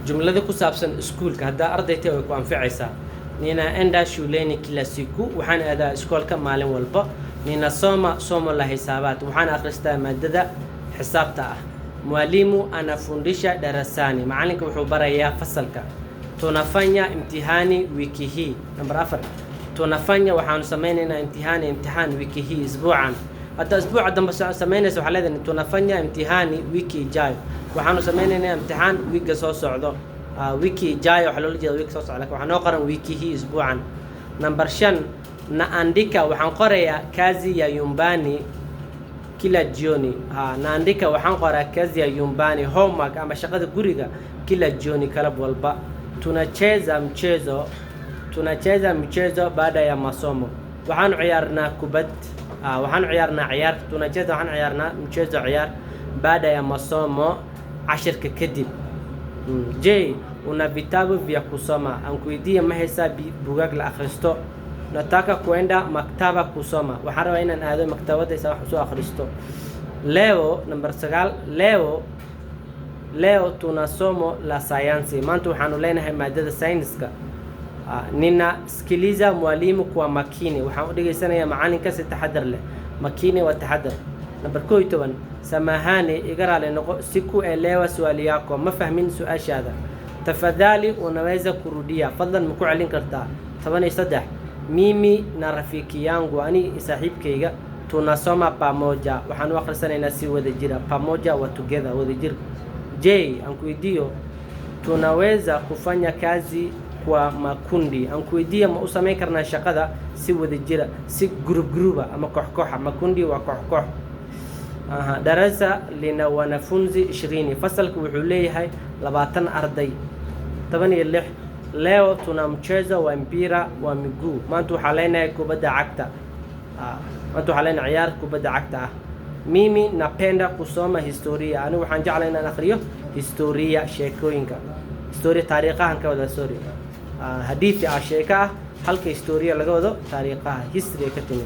jumlada ku saabsan iskuulka haddaa ardayta way ku anficaysaa. Ninaenda shuleni kila siku, waxaan aadaa iskoolka maalin walba. Ninasoma somo la hisabati, waxaan akhristaa maadada xisaabta ah. Mwalimu anafundisha darasani, macalinka wuxuu barayaa fasalka. Tunafanya imtihani wiki hii. Number 4. tunafanya waxaanu sameynaynaa imtixaan wiki hii isbuucan. Hadda isbuuca dambe sameynaysa waxa leedahay tunafanya imtihani wiki ijayo, waxaanu sameynaynaa imtixaan wiiga soo socdo. wiki ijayo waxa loo jeedaa wiiga soo socda, laakiin waxaan noo qoran wiki hii isbuucan. Number 5. naandika waxaan qorayaa kazi ya yumbani kila jioni. naandika waxaan qoraa kazi ya yumbani homework ama shaqada guriga kila jioni kala walba. tunacheza mchezo baada ya masomo, waxaan ciyaarnaa kubad. waxaan ciyaarnaa ciyaar. tunacheza waxaan ciyaarnaa mchezo ciyaar baada ya masomo cashirka kadib. je una vitabu vya kusoma, ankuidia ma haysaa buugaag la akhristo. nataka kuenda maktaba kusoma, waxaan rabaa inaan aado maktabada isa wax soo akhristo. leo number 9. leo tuna somo la sayansi, maanta waxaanu leenahay maadada sayniska. ninasikiliza mwalimu kwa makini, waxaan u dhageysanayaa macalinka si taxadar leh. makini wa taxadar. number 11. samahani igaraale noqo, sikuelewa swali yako, ma fahmin su'aashaada. tafadhali unaweza kurudia, fadlan ma ku celin kartaa. 13. mimi na rafiki yangu, ani saaxiibkayga, tunasoma pamoja, waxaan u akhrisanaynaa si wada jira. pamoja wa together, wada jir. je ankuidio tunaweza kufanya kazi kwa makundi, ankuidia ma u sameyn karnaa shaqada si wada jira, si grup ama koox. makundi waa koox. darasa lina wanafunzi 20, fasalku wuxuu leeyahay 20 arday. 16. leo tuna mchezo wa mpira wa miguu, maanta waxaa leenahay kubadda cagta. maanta waxaa leenahay ciyaar kubadda cagta ah. mimi napenda kusoma historia, anigu waxaan jeclahay inaan akhriyo historia, sheekooyinka. historia taariikhahan ka wada, sorry. hadithi sheeka halka historia laga wado taariikhaha, history ka timid.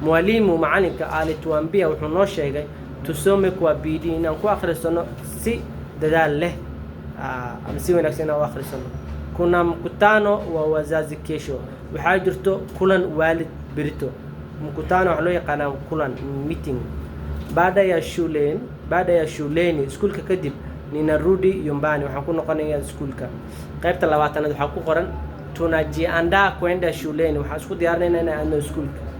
mwalimu macalinka alituambia wuxuu noo sheegay tusome kwa bidii, inaan ku akhrisano si dadaal leh ama si wanaagsan oo akhrisano. kuna mkutano wa wazazi kesho, waxaa jirto kulan waalid berito. mkutano waxa loo yaqaanaa kulan, meeting. baada ya shuleni iskuulka kadib ninarudi nyumbani, waxaan ku noqonayaa iskuulka. qaybta 20aad waxaa ku qoran tunajiandaa kwenda shuleni, waxaan isku diyaarinaynaa inaan aadno iskuulka.